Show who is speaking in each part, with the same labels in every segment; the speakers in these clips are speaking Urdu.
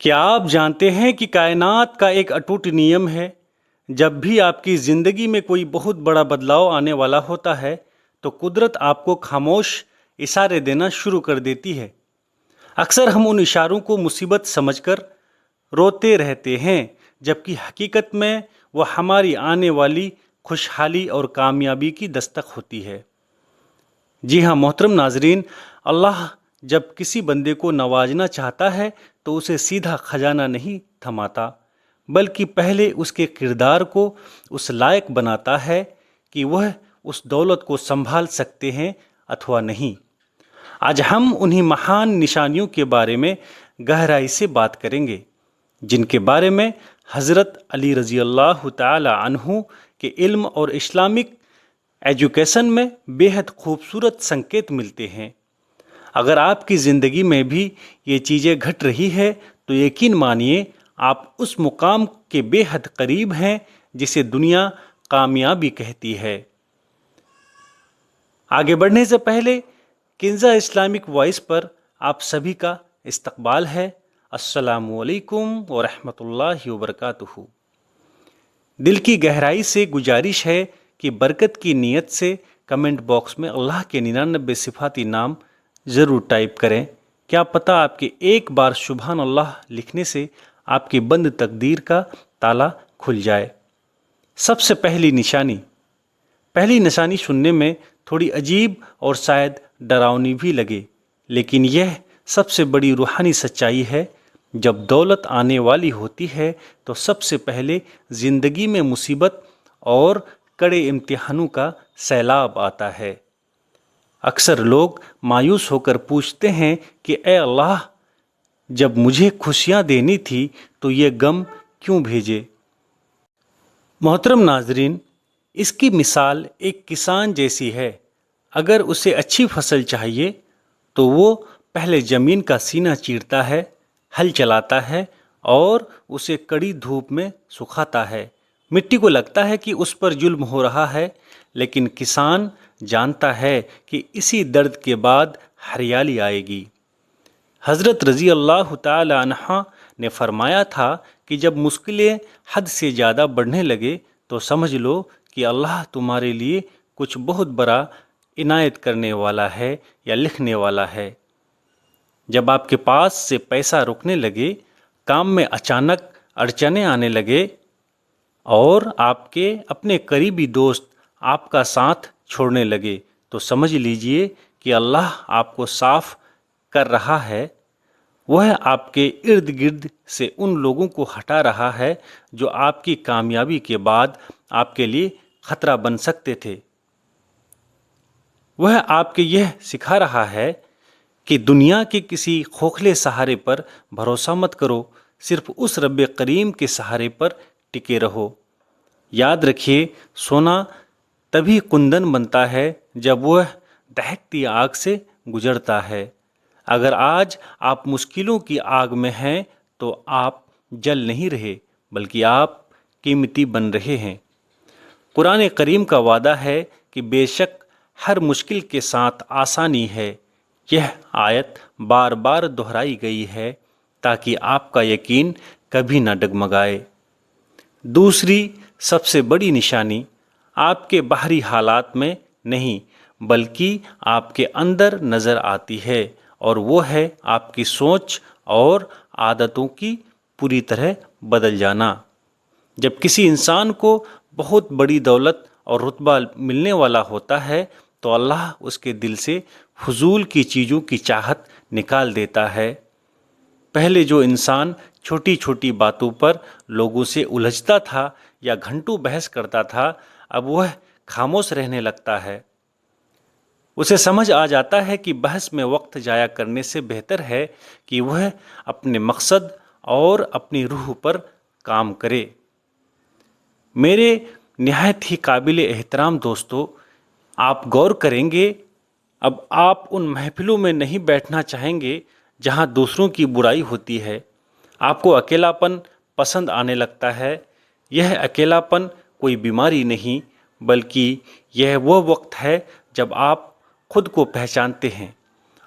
Speaker 1: کیا آپ جانتے ہیں کہ کائنات کا ایک اٹوٹ نیم ہے؟ جب بھی آپ کی زندگی میں کوئی بہت بڑا بدلاؤ آنے والا ہوتا ہے تو قدرت آپ کو خاموش اشارے دینا شروع کر دیتی ہے۔ اکثر ہم ان اشاروں کو مصیبت سمجھ کر روتے رہتے ہیں، جبکہ حقیقت میں وہ ہماری آنے والی خوشحالی اور کامیابی کی دستک ہوتی ہے۔ جی ہاں محترم ناظرین، اللہ جب کسی بندے کو نوازنا چاہتا ہے تو اسے سیدھا خزانہ نہیں تھماتا، بلکہ پہلے اس کے کردار کو اس لائق بناتا ہے کہ وہ اس دولت کو سنبھال سکتے ہیں اتھوا نہیں۔ آج ہم انہی مہان نشانیوں کے بارے میں گہرائی سے بات کریں گے جن کے بارے میں حضرت علی رضی اللہ تعالی عنہ کے علم اور اسلامک ایجوکیشن میں بے حد خوبصورت سنکیت ملتے ہیں۔ اگر آپ کی زندگی میں بھی یہ چیزیں گھٹ رہی ہے تو یقین مانیے آپ اس مقام کے بے حد قریب ہیں جسے دنیا کامیابی کہتی ہے۔ آگے بڑھنے سے پہلے کنزا اسلامک وائس پر آپ سبھی کا استقبال ہے۔ السلام علیکم ورحمۃ اللہ وبرکاتہ۔ دل کی گہرائی سے گزارش ہے کہ برکت کی نیت سے کمنٹ باکس میں اللہ کے 99 صفاتی نام ضرور ٹائپ کریں۔ کیا پتہ آپ کے ایک بار سبحان اللہ لکھنے سے آپ کی بند تقدیر کا تالا کھل جائے۔ سب سے پہلی نشانی سننے میں تھوڑی عجیب اور شاید ڈراؤنی بھی لگے، لیکن یہ سب سے بڑی روحانی سچائی ہے۔ جب دولت آنے والی ہوتی ہے تو سب سے پہلے زندگی میں مصیبت اور کڑے امتحانوں کا سیلاب آتا ہے۔ اکثر لوگ مایوس ہو کر پوچھتے ہیں کہ اے اللہ، جب مجھے خوشیاں دینی تھی تو یہ غم کیوں بھیجے؟ محترم ناظرین، اس کی مثال ایک کسان جیسی ہے۔ اگر اسے اچھی فصل چاہیے تو وہ پہلے زمین کا سینہ چیرتا ہے، ہل چلاتا ہے اور اسے کڑی دھوپ میں سکھاتا ہے۔ مٹی کو لگتا ہے کہ اس پر ظلم ہو رہا ہے، لیکن کسان جانتا ہے کہ اسی درد کے بعد ہریالی آئے گی۔ حضرت رضی اللہ تعالی عنہ نے فرمایا تھا کہ جب مشکلیں حد سے زیادہ بڑھنے لگے تو سمجھ لو کہ اللہ تمہارے لیے کچھ بہت بڑا عنایت کرنے والا ہے یا لکھنے والا ہے۔ جب آپ کے پاس سے پیسہ رکنے لگے، کام میں اچانک اڑچنیں آنے لگے اور آپ کے اپنے قریبی دوست آپ کا ساتھ چھوڑنے لگے تو سمجھ لیجئے کہ اللہ آپ کو صاف کر رہا ہے۔ وہ آپ کے ارد گرد سے ان لوگوں کو ہٹا رہا ہے جو آپ کی کامیابی کے بعد آپ کے لیے خطرہ بن سکتے تھے۔ وہ آپ کو یہ سکھا رہا ہے کہ دنیا کے کسی کھوکھلے سہارے پر بھروسہ مت کرو، صرف اس رب کریم کے سہارے پر ٹکے رہو۔ یاد رکھیے، سونا تبھی کندن بنتا ہے جب وہ دہکتی آگ سے گزرتا ہے۔ اگر آج آپ مشکلوں کی آگ میں ہیں تو آپ جل نہیں رہے بلکہ آپ قیمتی بن رہے ہیں۔ قرآن کریم کا وعدہ ہے کہ بے شک ہر مشکل کے ساتھ آسانی ہے۔ یہ آیت بار بار دہرائی گئی ہے تاکہ آپ کا یقین کبھی نہ ڈگمگائے۔ دوسری سب سے بڑی نشانی آپ کے باہری حالات میں نہیں بلکہ آپ کے اندر نظر آتی ہے، اور وہ ہے آپ کی سوچ اور عادتوں کی پوری طرح بدل جانا۔ جب کسی انسان کو بہت بڑی دولت اور رتبہ ملنے والا ہوتا ہے تو اللہ اس کے دل سے فضول کی چیزوں کی چاہت نکال دیتا ہے۔ پہلے جو انسان چھوٹی چھوٹی باتوں پر لوگوں سے الجھتا تھا یا گھنٹوں بحث کرتا تھا، اب وہ خاموش رہنے لگتا ہے۔ اسے سمجھ آ جاتا ہے کہ بحث میں وقت ضائع کرنے سے بہتر ہے کہ وہ اپنے مقصد اور اپنی روح پر کام کرے۔ میرے نہایت ہی قابل احترام دوستو، آپ غور کریں گے، اب آپ ان محفلوں میں نہیں بیٹھنا چاہیں گے جہاں دوسروں کی برائی ہوتی ہے۔ آپ کو اکیلاپن پسند آنے لگتا ہے۔ یہ اکیلاپن کوئی بیماری نہیں بلکہ یہ وہ وقت ہے جب آپ خود کو پہچانتے ہیں،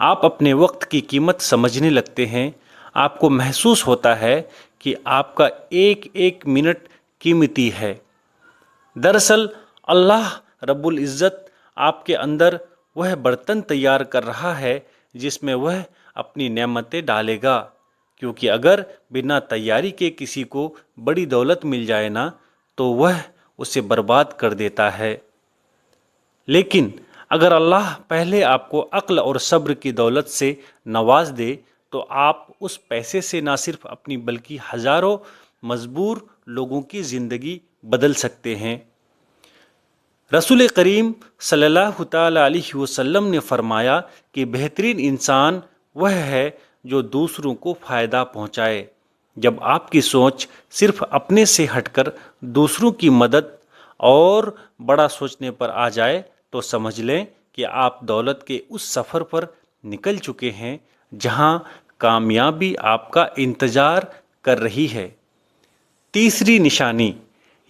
Speaker 1: آپ اپنے وقت کی قیمت سمجھنے لگتے ہیں، آپ کو محسوس ہوتا ہے کہ آپ کا ایک ایک منٹ قیمتی ہے۔ دراصل اللہ رب العزت آپ کے اندر وہ برتن تیار کر رہا ہے جس میں وہ اپنی نعمتیں ڈالے گا، کیونکہ اگر بنا تیاری کے کسی کو بڑی دولت مل جائے نا تو وہ اسے برباد کر دیتا ہے، لیکن اگر اللہ پہلے آپ کو عقل اور صبر کی دولت سے نواز دے تو آپ اس پیسے سے نہ صرف اپنی بلکہ ہزاروں مجبور لوگوں کی زندگی بدل سکتے ہیں۔ رسول کریم صلی اللہ تعالی علیہ وسلم نے فرمایا کہ بہترین انسان وہ ہے جو دوسروں کو فائدہ پہنچائے۔ جب آپ کی سوچ صرف اپنے سے ہٹ کر دوسروں کی مدد اور بڑا سوچنے پر آ جائے تو سمجھ لیں کہ آپ دولت کے اس سفر پر نکل چکے ہیں جہاں کامیابی آپ کا انتظار کر رہی ہے۔ تیسری نشانی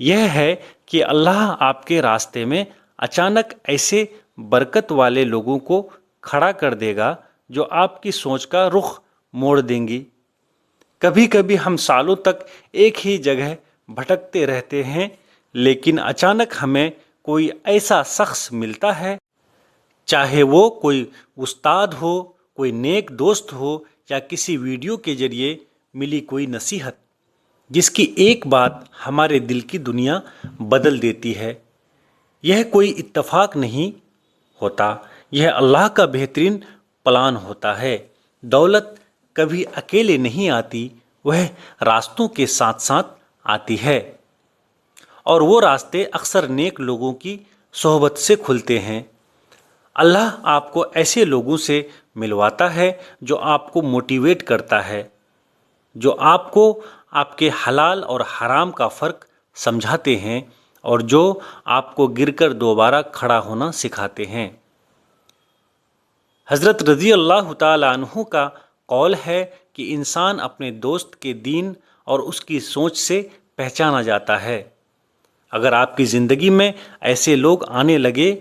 Speaker 1: یہ ہے کہ اللہ آپ کے راستے میں اچانک ایسے برکت والے لوگوں کو کھڑا کر دے گا جو آپ کی سوچ کا رخ موڑ دیں گی۔ کبھی کبھی ہم سالوں تک ایک ہی جگہ بھٹکتے رہتے ہیں، لیکن اچانک ہمیں کوئی ایسا شخص ملتا ہے، چاہے وہ کوئی استاد ہو، کوئی نیک دوست ہو یا کسی ویڈیو کے ذریعے ملی کوئی نصیحت، جس کی ایک بات ہمارے دل کی دنیا بدل دیتی ہے۔ یہ کوئی اتفاق نہیں ہوتا، یہ اللہ کا بہترین پلان ہوتا ہے۔ دولت کبھی اکیلے نہیں آتی، وہ راستوں کے ساتھ ساتھ آتی ہے، اور وہ راستے اکثر نیک لوگوں کی صحبت سے کھلتے ہیں۔ اللہ آپ کو ایسے لوگوں سے ملواتا ہے جو آپ کو موٹیویٹ کرتا ہے، جو آپ کو آپ کے حلال اور حرام کا فرق سمجھاتے ہیں اور جو آپ کو گر کر دوبارہ کھڑا ہونا سکھاتے ہیں۔ حضرت رضی اللہ تعالی عنہ کا قول ہے کہ انسان اپنے دوست کے دین اور اس کی سوچ سے پہچانا جاتا ہے۔ اگر آپ کی زندگی میں ایسے لوگ آنے لگے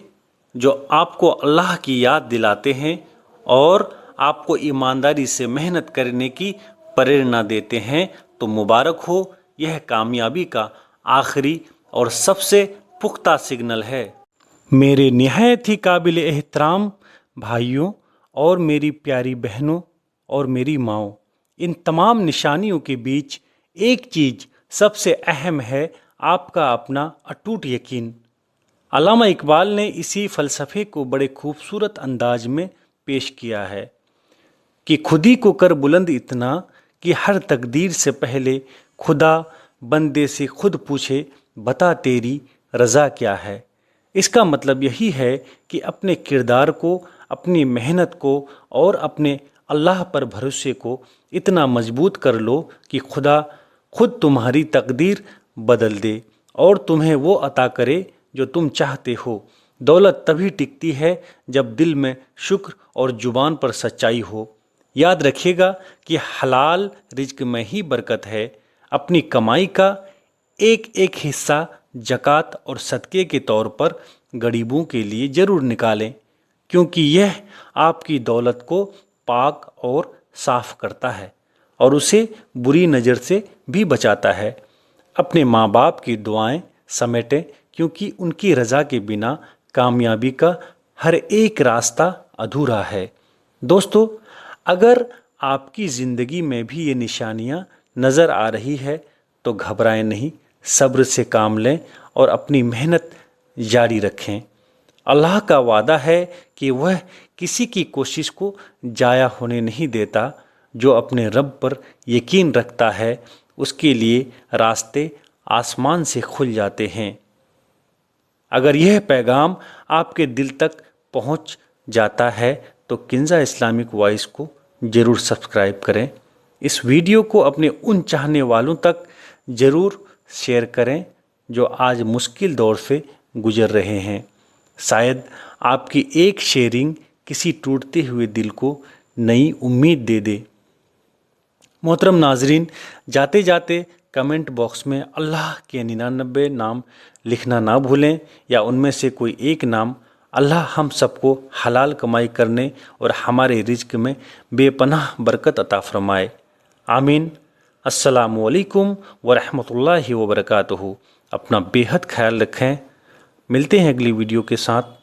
Speaker 1: جو آپ کو اللہ کی یاد دلاتے ہیں اور آپ کو ایمانداری سے محنت کرنے کی پریرنا دیتے ہیں تو مبارک ہو، یہ کامیابی کا آخری اور سب سے پختہ سگنل ہے۔ میرے نہایت ہی قابل احترام بھائیوں اور میری پیاری بہنوں اور میری ماؤں، ان تمام نشانیوں کے بیچ ایک چیز سب سے اہم ہے، آپ کا اپنا اٹوٹ یقین۔ علامہ اقبال نے اسی فلسفے کو بڑے خوبصورت انداز میں پیش کیا ہے کہ خودی کو کر بلند اتنا کہ ہر تقدیر سے پہلے خدا بندے سے خود پوچھے بتا تیری رضا کیا ہے۔ اس کا مطلب یہی ہے کہ اپنے کردار کو، اپنی محنت کو اور اپنے اللہ پر بھروسے کو اتنا مضبوط کر لو کہ خدا خود تمہاری تقدیر بدل دے اور تمہیں وہ عطا کرے جو تم چاہتے ہو۔ دولت تبھی ٹکتی ہے جب دل میں شکر اور زبان پر سچائی ہو۔ یاد رکھیے گا کہ حلال رزق میں ہی برکت ہے۔ اپنی کمائی کا ایک ایک حصہ زکوٰۃ اور صدقے کے طور پر غریبوں کے لیے ضرور نکالیں، کیونکہ یہ آپ کی دولت کو پاک اور صاف کرتا ہے اور اسے بری نظر سے بھی بچاتا ہے۔ اپنے ماں باپ کی دعائیں سمیٹیں، کیونکہ ان کی رضا کے بنا کامیابی کا ہر ایک راستہ ادھورا ہے۔ دوستو، اگر آپ کی زندگی میں بھی یہ نشانیاں نظر آ رہی ہے تو گھبرائیں نہیں، صبر سے کام لیں اور اپنی محنت جاری رکھیں۔ اللہ کا وعدہ ہے کہ وہ کسی کی کوشش کو ضائع ہونے نہیں دیتا۔ جو اپنے رب پر یقین رکھتا ہے اس کے لیے راستے آسمان سے کھل جاتے ہیں۔ اگر یہ پیغام آپ کے دل تک پہنچ جاتا ہے تو کنزا اسلامک وائس کو ضرور سبسکرائب کریں۔ اس ویڈیو کو اپنے ان چاہنے والوں تک ضرور شیئر کریں جو آج مشکل دور سے گزر رہے ہیں۔ شاید آپ کی ایک شیئرنگ کسی ٹوٹتے ہوئے دل کو نئی امید دے دے۔ محترم ناظرین، جاتے جاتے کمنٹ باکس میں اللہ کے 99 نام لکھنا نہ بھولیں، یا ان میں سے کوئی ایک نام۔ اللہ ہم سب کو حلال کمائی کرنے اور ہمارے رزق میں بے پناہ برکت عطا فرمائے۔ آمین۔ السلام علیکم ورحمۃ اللہ وبرکاتہ۔ اپنا بے حد خیال رکھیں، ملتے ہیں اگلی ویڈیو کے ساتھ۔